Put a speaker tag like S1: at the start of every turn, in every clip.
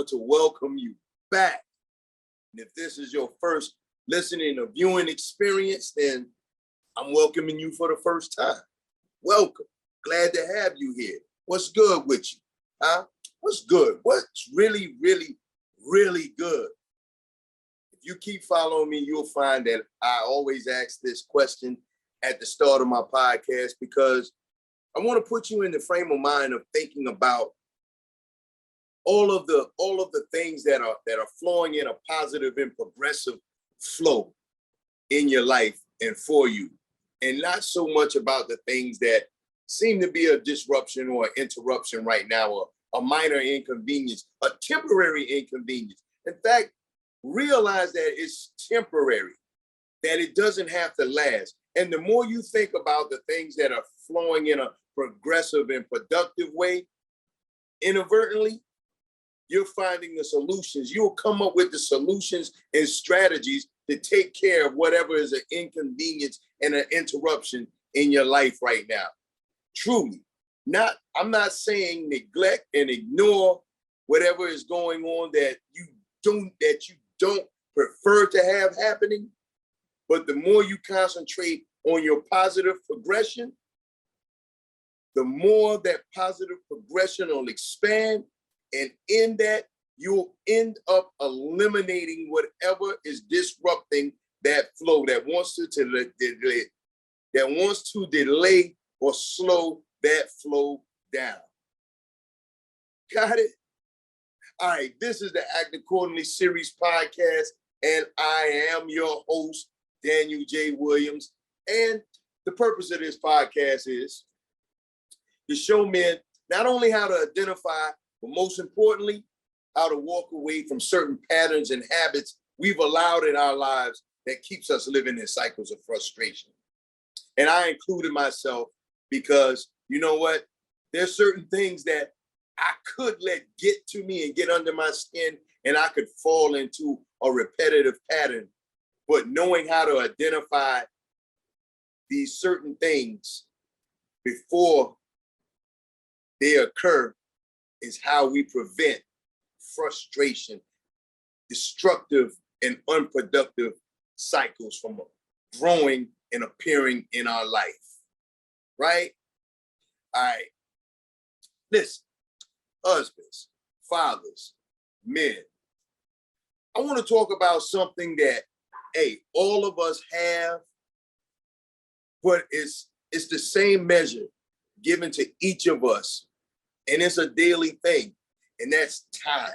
S1: want to welcome you back. And if this is your first listening or viewing experience, then I'm welcoming you for the first time. Welcome. Glad to have you here. What's good with you? Huh? What's good? What's really, really, really good? If you keep following me, you'll find that I always ask this question at the start of my podcast because I want to put you in the frame of mind of thinking about all of the things that are flowing in a positive and progressive flow in your life and for you, and not so much about the things that seem to be a disruption or interruption right now, or a minor inconvenience, a temporary inconvenience. In fact, realize that it's temporary, that it doesn't have to last. And the more you think about the things that are flowing in a progressive and productive way, inadvertently, you're finding the solutions. You'll come up with the solutions and strategies to take care of whatever is an inconvenience and an interruption in your life right now. Truly, I'm not saying neglect and ignore whatever is going on that you don't prefer to have happening, but the more you concentrate on your positive progression, the more that positive progression will expand. And in that, you'll end up eliminating whatever is disrupting that flow, that wants to delay or slow that flow down. Got it? All right, this is the Act Accordingly series podcast, and I am your host, Daniel J. Williams. And the purpose of this podcast is to show men not only how to identify, but most importantly, how to walk away from certain patterns and habits we've allowed in our lives that keeps us living in cycles of frustration. And I included myself because, you know what? There's certain things that I could let get to me and get under my skin, and I could fall into a repetitive pattern. But knowing how to identify these certain things before they occur is how we prevent frustration, destructive and unproductive cycles from growing and appearing in our life, right? All right. Listen, husbands, fathers, men, I want to talk about something that, all of us have, but it's the same measure given to each of us. And it's a daily thing, and that's time.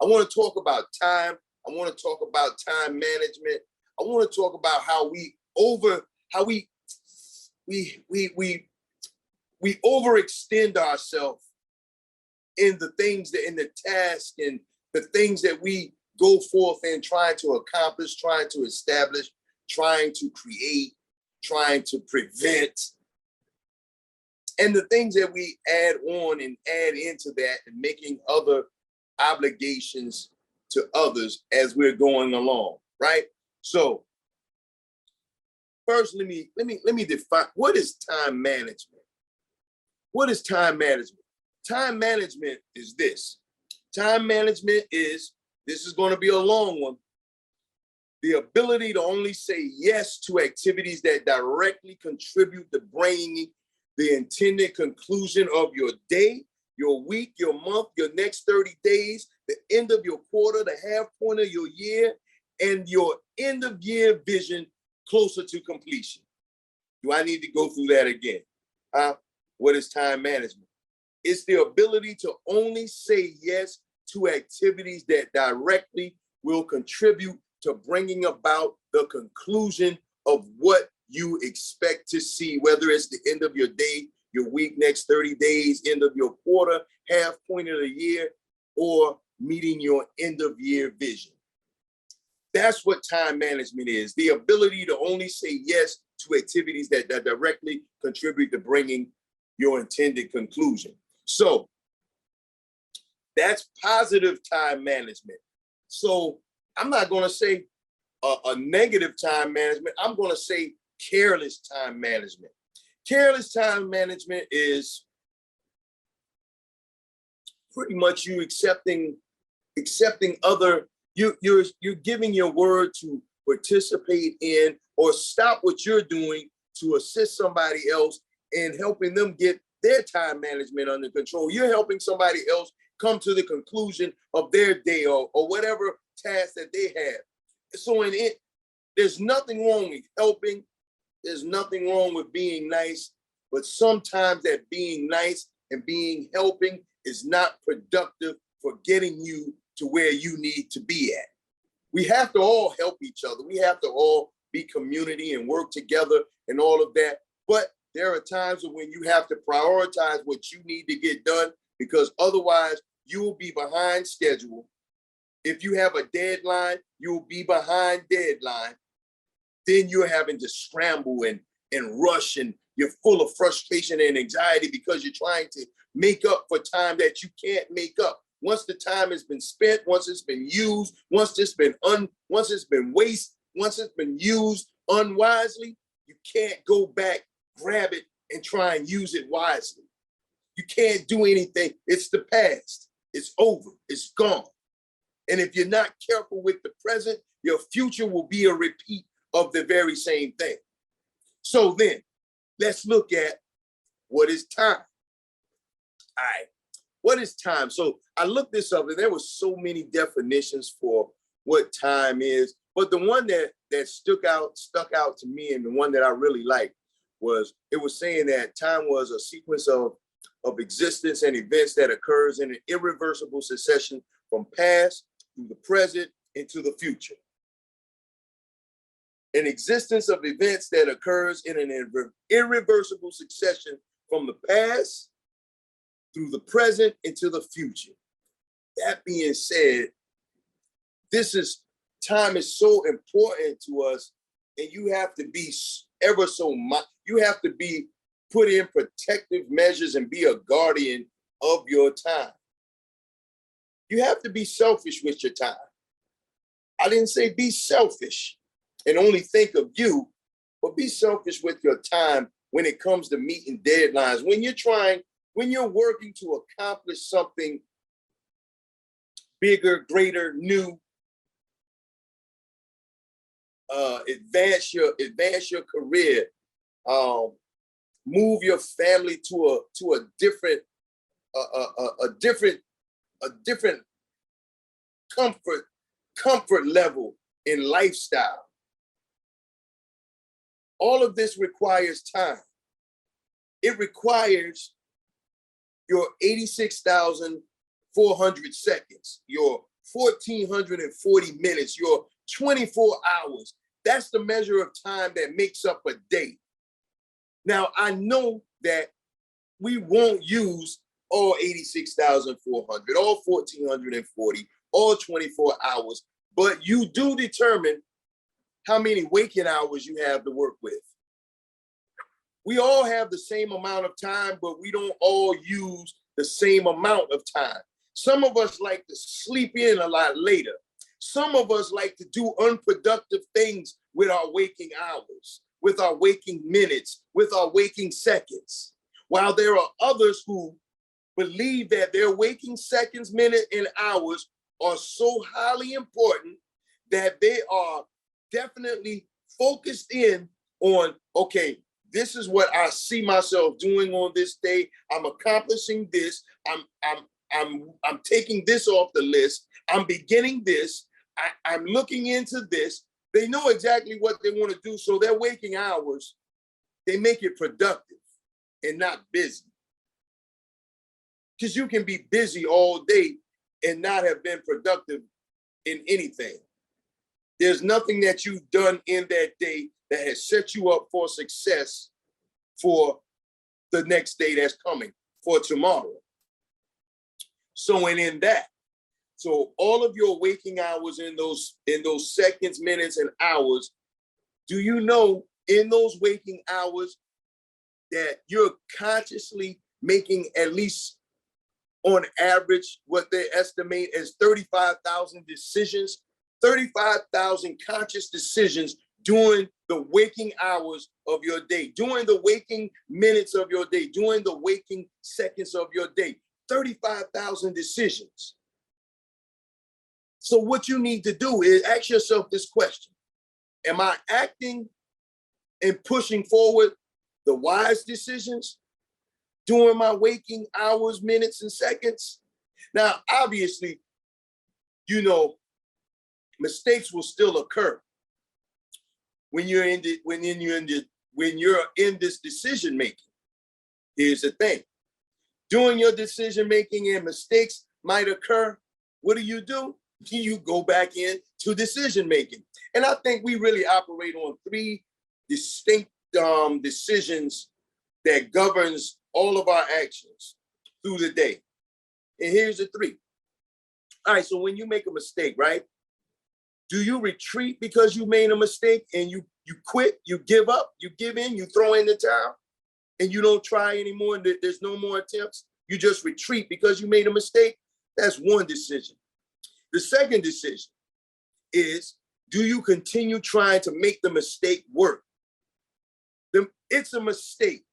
S1: I want to talk about time. I want to talk about time management. I want to talk about how we overextend ourselves in the things in the task and the things that we go forth in trying to accomplish, trying to establish, trying to create, trying to prevent. And the things that we add on and add into that and making other obligations to others as we're going along, right? So first, let me define, what is time management? What is time management? Time management is this. Time management is, this is going to be a long one, the ability to only say yes to activities that directly contribute to bringing the intended conclusion of your day, your week, your month, your next 30 days, the end of your quarter, the half point of your year, and your end of year vision closer to completion. Do I need to go through that again? What is time management? It's the ability to only say yes to activities that directly will contribute to bringing about the conclusion of what you expect to see, whether it's the end of your day, your week, next 30 days, end of your quarter, half point of the year, or meeting your end of year vision. That's what time management is, the ability to only say yes to activities that directly contribute to bringing your intended conclusion. So that's positive time management. So I'm not going to say a negative time management. I'm going to say careless time management. Careless time management is pretty much you accepting accepting other, you're giving your word to participate in or stop what you're doing to assist somebody else and helping them get their time management under control. You're helping somebody else come to the conclusion of their day or whatever task that they have. So in it, there's nothing wrong with helping. There's nothing wrong with being nice, but sometimes that being nice and being helping is not productive for getting you to where you need to be at. We have to all help each other. We have to all be community and work together and all of that. But there are times when you have to prioritize what you need to get done, because otherwise you will be behind schedule. If you have a deadline, you will be behind deadline. Then you're having to scramble and rush, and you're full of frustration and anxiety because you're trying to make up for time that you can't make up. Once the time has been spent, once it's been used, once it's been wasted, once it's been used unwisely, you can't go back, grab it, and try and use it wisely. You can't do anything. It's the past. It's over. It's gone. And if you're not careful with the present, your future will be a repeat of the very same thing. So then, let's look at what is time. All right, what is time? So I looked this up, and there were so many definitions for what time is, but the one that stuck out to me, and the one that I really liked, was it was saying that time was a sequence of existence and events that occurs in an irreversible succession from past through the present into the future. An existence of events that occurs in an irreversible succession from the past through the present into the future. That being said, time is so important to us, and you have to be you have to be put in protective measures and be a guardian of your time. You have to be selfish with your time. I didn't say be selfish and only think of you, but be selfish with your time when it comes to meeting deadlines. When you're working to accomplish something bigger, greater, new, advance your career, move your family to a different comfort level in lifestyle. All of this requires time. It requires your 86,400 seconds, your 1,440 minutes, your 24 hours. That's the measure of time that makes up a day. Now, I know that we won't use all 86,400, all 1,440, all 24 hours, but you do determine how many waking hours you have to work with. We all have the same amount of time, but we don't all use the same amount of time. Some of us like to sleep in a lot later. Some of us like to do unproductive things with our waking hours, with our waking minutes, with our waking seconds. While there are others who believe that their waking seconds, minutes, and hours are so highly important that they are definitely focused in on, okay, this is what I see myself doing on this day. I'm accomplishing this. I'm taking this off the list. I'm beginning this. I'm looking into this. They know exactly what they want to do. So their waking hours, they make it productive and not busy. Because you can be busy all day and not have been productive in anything. There's nothing that you've done in that day that has set you up for success for the next day that's coming, for tomorrow. So, and in that, so all of your waking hours in those seconds, minutes, and hours, do you know in those waking hours that you're consciously making at least on average what they estimate as 35,000 decisions, 35,000 conscious decisions during the waking hours of your day, during the waking minutes of your day, during the waking seconds of your day, 35,000 decisions. So what you need to do is ask yourself this question. Am I acting and pushing forward the wise decisions during my waking hours, minutes, and seconds? Now, obviously, you know, mistakes will still occur when you're in this decision making. Here's the thing. During your decision making and mistakes might occur, what do? You go back into decision making. And I think we really operate on three distinct decisions that governs all of our actions through the day. And here's the three. All right, so when you make a mistake, right? Do you retreat because you made a mistake and you quit, you give up, you give in, you throw in the towel, and you don't try anymore and there's no more attempts? You just retreat because you made a mistake? That's one decision. The second decision is, do you continue trying to make the mistake work? It's a mistake.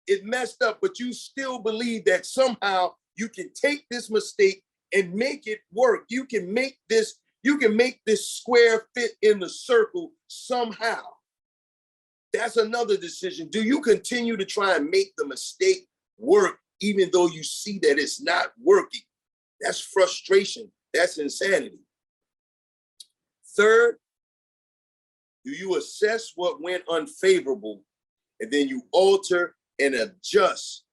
S1: It messed up, but you still believe that somehow you can take this mistake and make it work. You can make this square fit in the circle somehow. That's another decision. Do you continue to try and make the mistake work even though you see that it's not working? That's frustration. That's insanity. Third, do you assess what went unfavorable and then you alter and adjust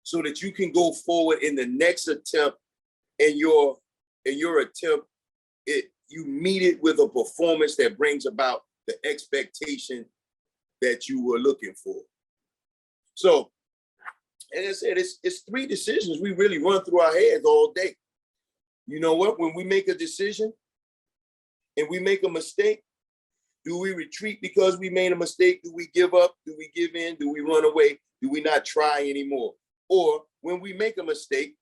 S1: so that you can go forward in the next attempt, and your attempt, you meet it with a performance that brings about the expectation that you were looking for. So, as I said, it's three decisions we really run through our heads all day. You know what? When we make a decision and we make a mistake, do we retreat because we made a mistake? Do we give up? Do we give in? Do we run away? Do we not try anymore? Or when we make a mistake,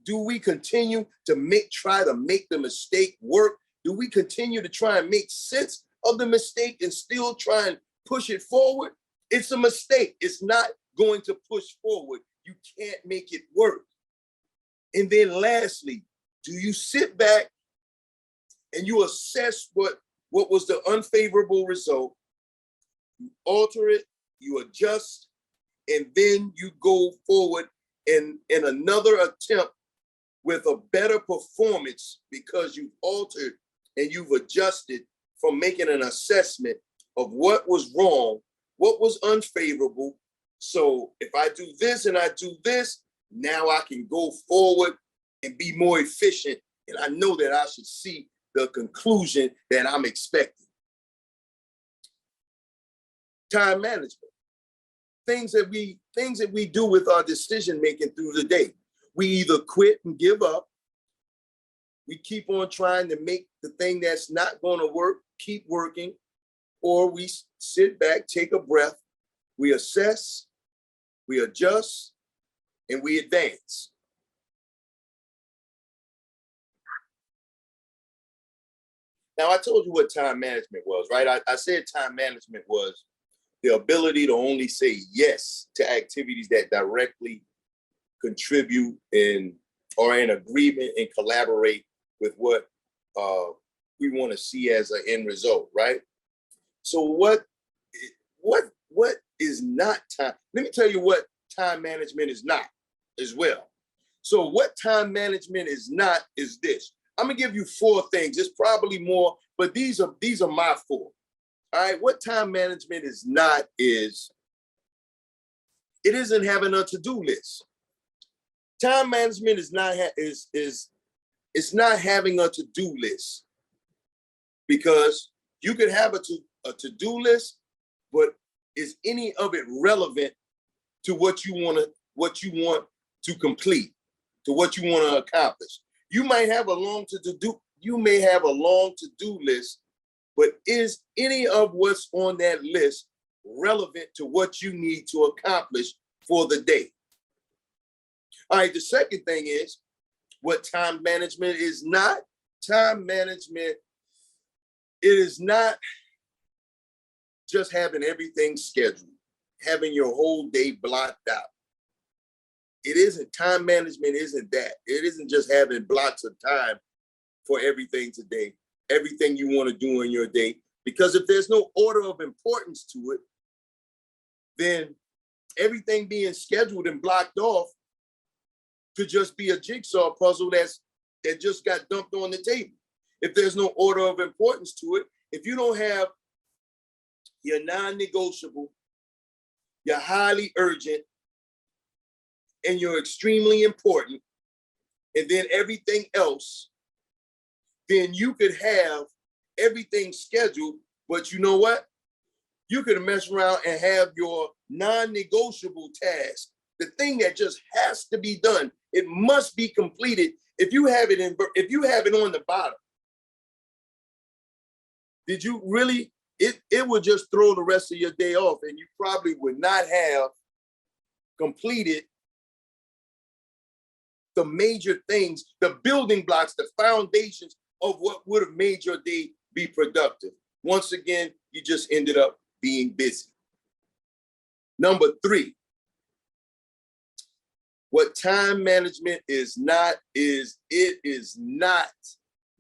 S1: do we continue to try to make the mistake work? Do we continue to try and make sense of the mistake and still try and push it forward? It's a mistake. It's not going to push forward. You can't make it work. And then lastly, do you sit back and you assess what was the unfavorable result? You alter it, you adjust, and then you go forward in another attempt with a better performance because you've altered and you've adjusted from making an assessment of what was wrong, what was unfavorable. So if I do this and I do this, now I can go forward and be more efficient. And I know that I should see the conclusion that I'm expecting. Time management. Things that we do with our decision making through the day. We either quit and give up. We keep on trying to make the thing that's not going to work keep working, or we sit back, take a breath, we assess, we adjust, and we advance. Now, I told you what time management was, right? I said time management was the ability to only say yes to activities that directly contribute or in agreement and collaborate with what we want to see as an end result, right? So what is not time? Let me tell you what time management is not as well. So what time management is not is this. I'm gonna give you 4 things. It's probably more, but these are my 4. All right, what time management is not is, it isn't having a to-do list. Time management is not it's not having a to-do list, because you could have a to-do list, but is any of it relevant to what you want to complete, to what you want to accomplish? You might have a long to-do list, but is any of what's on that list relevant to what you need to accomplish for the day? All right, the second thing is what time management is not. Time management, it is not just having everything scheduled, having your whole day blocked out. It isn't. Time management isn't that. It isn't just having blocks of time for everything today, everything you want to do in your day. Because if there's no order of importance to it, then everything being scheduled and blocked off could just be a jigsaw puzzle that just got dumped on the table. If there's no order of importance to it, if you don't have your non-negotiable, your highly urgent, and you're extremely important, and then everything else, then you could have everything scheduled, but you know what? You could mess around and have your non-negotiable task, the thing that just has to be done. It must be completed. If you have it on the bottom, did you really? It would just throw the rest of your day off, and you probably would not have completed the major things, the building blocks, the foundations of what would have made your day be productive. Once again, you just ended up being busy. Number 3, what time management is not is it is not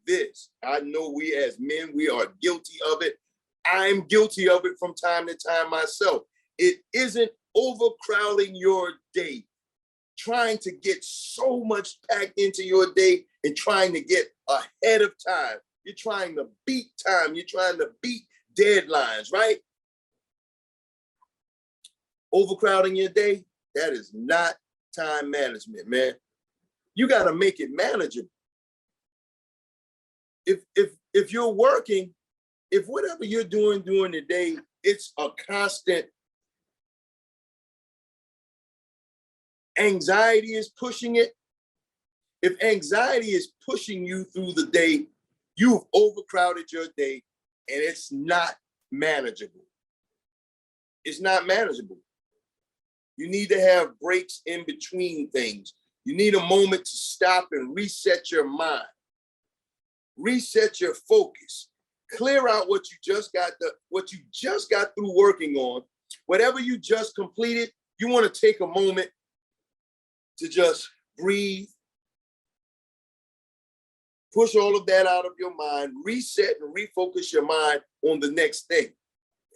S1: this. I know we as men, we are guilty of it. I'm guilty of it from time to time myself. It isn't overcrowding your day, trying to get so much packed into your day and trying to get ahead of time. You're trying to beat time. You're trying to beat deadlines, right? Overcrowding your day, that is not time management, man. You got to make it manageable. If you're working, if whatever you're doing during the day, it's a constant anxiety is pushing it. If anxiety is pushing you through the day, you've overcrowded your day and it's not manageable. It's not manageable. You need to have breaks in between things. You need a moment to stop and reset your mind. Reset your focus. Clear out what you just got through working on. Whatever you just completed, you want to take a moment to just breathe, push all of that out of your mind, reset and refocus your mind on the next thing.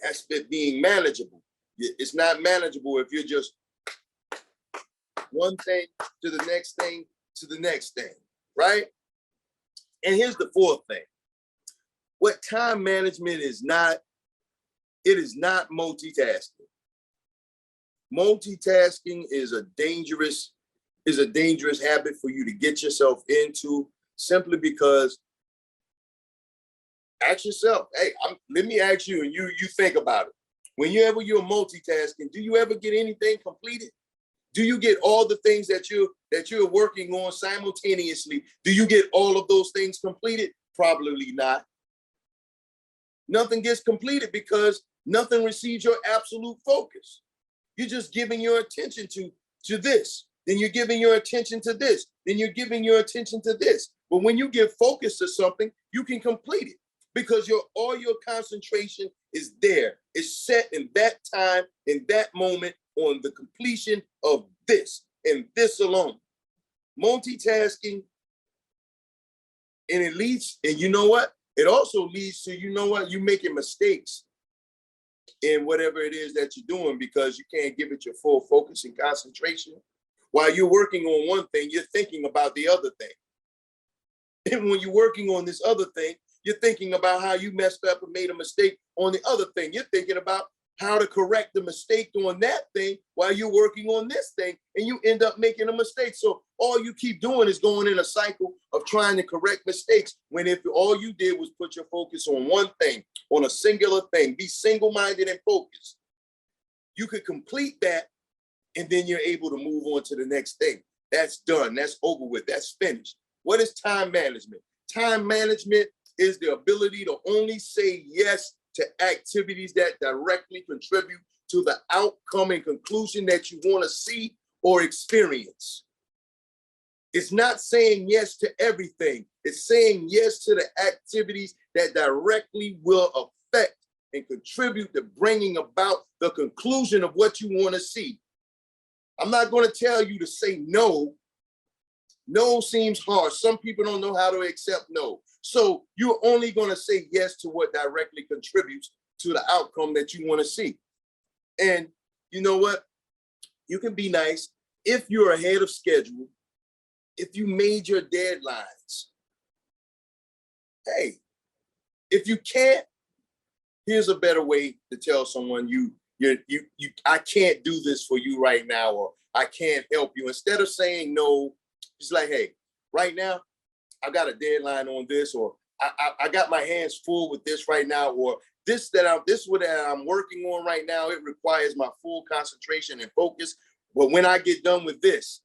S1: That's it being manageable. It's not manageable if you're just one thing to the next thing to the next thing, right? And here's the 4th thing. What time management is not, it is not multitasking. Multitasking is a dangerous habit for you to get yourself into, simply because, ask yourself, hey, let me ask you, and you think about it. Whenever you're multitasking, do you ever get anything completed? Do you get all the things that you're working on simultaneously? Do you get all of those things completed? Probably not. Nothing gets completed because nothing receives your absolute focus. You're just giving your attention to this. Then you're giving your attention to this. Then you're giving your attention to this. But when you give focus to something, you can complete it because all your concentration is there. It's set in that time, in that moment, on the completion of this and this alone. Multitasking, and it leads, and you know what? It also leads to, you making mistakes in whatever it is that you're doing because you can't give it your full focus and concentration. While you're working on one thing, you're thinking about the other thing. And when you're working on this other thing, you're thinking about how you messed up and made a mistake on the other thing. You're thinking about how to correct the mistake on that thing while you're working on this thing, and you end up making a mistake. So all you keep doing is going in a cycle of trying to correct mistakes, when if all you did was put your focus on one thing, on a singular thing, be single-minded and focused, you could complete that, and then you're able to move on to the next thing. That's done. That's over with. That's finished. What is time management? Time management is the ability to only say yes to activities that directly contribute to the outcome and conclusion that you want to see or experience. It's not saying yes to everything. It's saying yes to the activities that directly will affect and contribute to bringing about the conclusion of what you want to see. I'm not going to tell you to say no. No seems hard. Some people don't know how to accept no. So you're only going to say yes to what directly contributes to the outcome that you want to see. And you know what? You can be nice if you're ahead of schedule, if you made your deadlines. Hey, if you can't, here's a better way to tell someone I can't do this for you right now, or I can't help you. Instead of saying no, just like, hey, right now, I got a deadline on this, or I got my hands full with this right now, or this that I'm working on right now, it requires my full concentration and focus. But when I get done with this,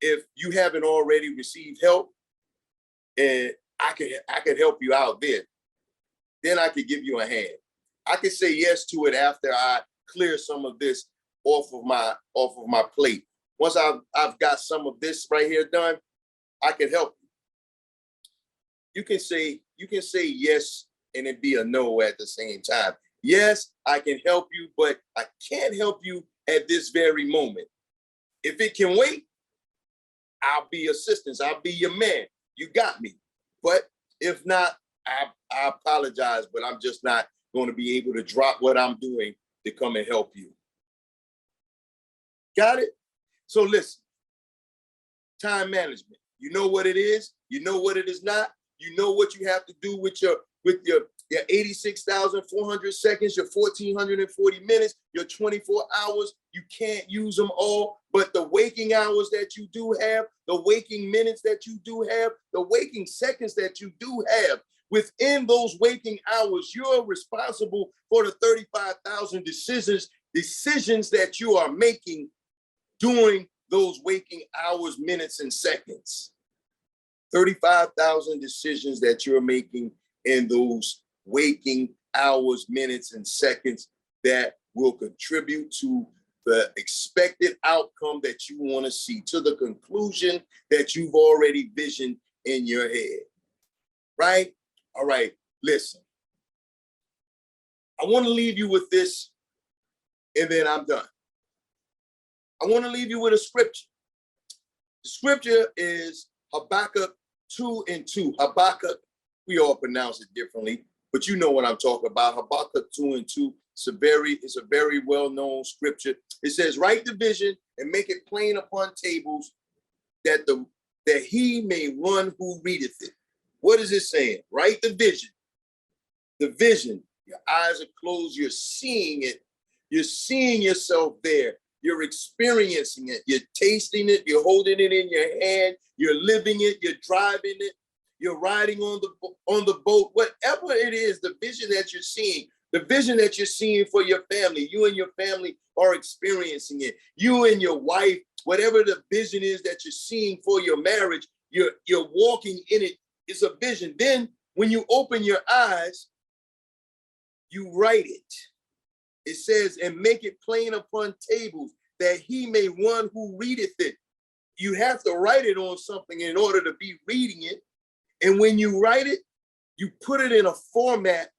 S1: if you haven't already received help, and I could help you out then I could give you a hand. I could say yes to it after I clear some of this off of my plate. Once I've got some of this right here done, I can help you. You can say yes and it be a no at the same time. Yes, I can help you, but I can't help you at this very moment. If it can wait, I'll be assistance. I'll be your man. You got me. But if not, I apologize, but I'm just not going to be able to drop what I'm doing to come and help you. Got it? So listen, time management. You know what it is. You know what it is not. You know what you have to do with your 86,400 seconds, your 1,440 minutes, your 24 hours. You can't use them all, but the waking hours that you do have, the waking minutes that you do have, the waking seconds that you do have, within those waking hours, you're responsible for the 35,000 decisions that you are making during those waking hours, minutes, and seconds. 35,000 decisions that you're making in those waking hours, minutes, and seconds that will contribute to the expected outcome that you want to see, to the conclusion that you've already visioned in your head. Right? All right, listen. I want to leave you with this, and then I'm done. I want to leave you with a scripture. The scripture is Habakkuk 2:2. Habakkuk, we all pronounce it differently, but you know what I'm talking about. Habakkuk 2:2. It's a very well-known scripture. It says, write the vision and make it plain upon tables, that he may run who readeth it. What is it saying? Write the vision. The vision. Your eyes are closed. You're seeing it. You're seeing yourself there. You're experiencing it. You're tasting it. You're holding it in your hand. You're living it. You're driving it. You're riding on the boat. Whatever it is, the vision that you're seeing, the vision that you're seeing for your family, you and your family are experiencing it. You and your wife, whatever the vision is that you're seeing for your marriage, you're walking in it. It's a vision. Then when you open your eyes, you write it. It says, and make it plain upon tables, that he may one who readeth it. You have to write it on something in order to be reading it. And when you write it, you put it in a format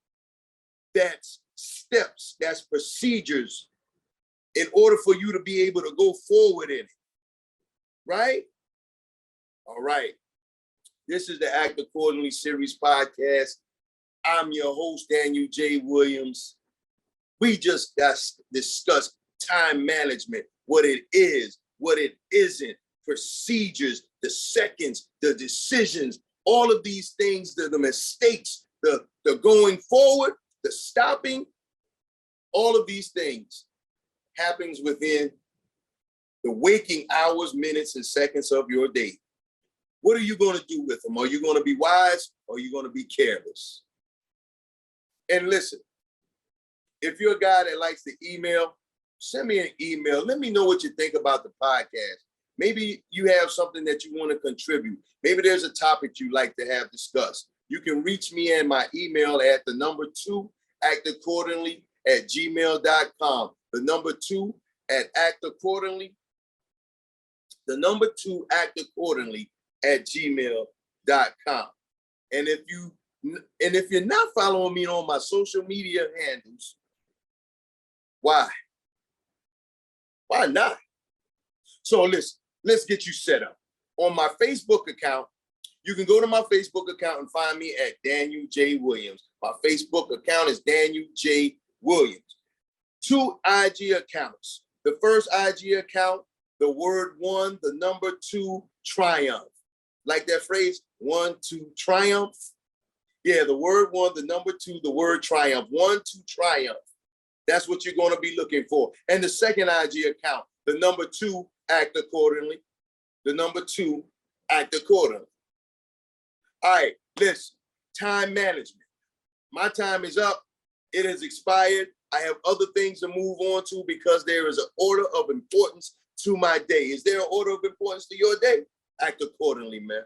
S1: that's steps, that's procedures, in order for you to be able to go forward in it. Right? All right. This is the Act Accordingly series podcast. I'm your host, Daniel J. Williams. We just discussed time management, what it is, what it isn't, procedures, the seconds, the decisions, all of these things, the mistakes, the going forward, the stopping, all of these things happens within the waking hours, minutes, and seconds of your day. What are you going to do with them? Are you going to be wise, or are you going to be careless? And listen, if you're a guy that likes to email, send me an email. Let me know what you think about the podcast. Maybe you have something that you want to contribute. Maybe there's a topic you'd like to have discussed. You can reach me at my email at the number 2 actaccordingly@gmail.com. The number 2 at actaccordingly. The number 2 actaccordingly@gmail.com. And if you're not following me on my social media handles, why? Why not? So listen, let's get you set up. On my Facebook account, You can go to my Facebook account and find me at Daniel J. Williams. My Facebook account is Daniel J. Williams. 2 IG accounts. The first IG account, the word 1, the number 2, triumph. Like that phrase, 1, 2, triumph. Yeah, the word 1, the number 2, the word triumph. 1, 2, triumph. That's what you're going to be looking for. And the second IG account, the number 2, act accordingly. The number 2, act accordingly. All right, listen, time management. My time is up. It has expired. I have other things to move on to because there is an order of importance to my day. Is there an order of importance to your day? Act accordingly, man.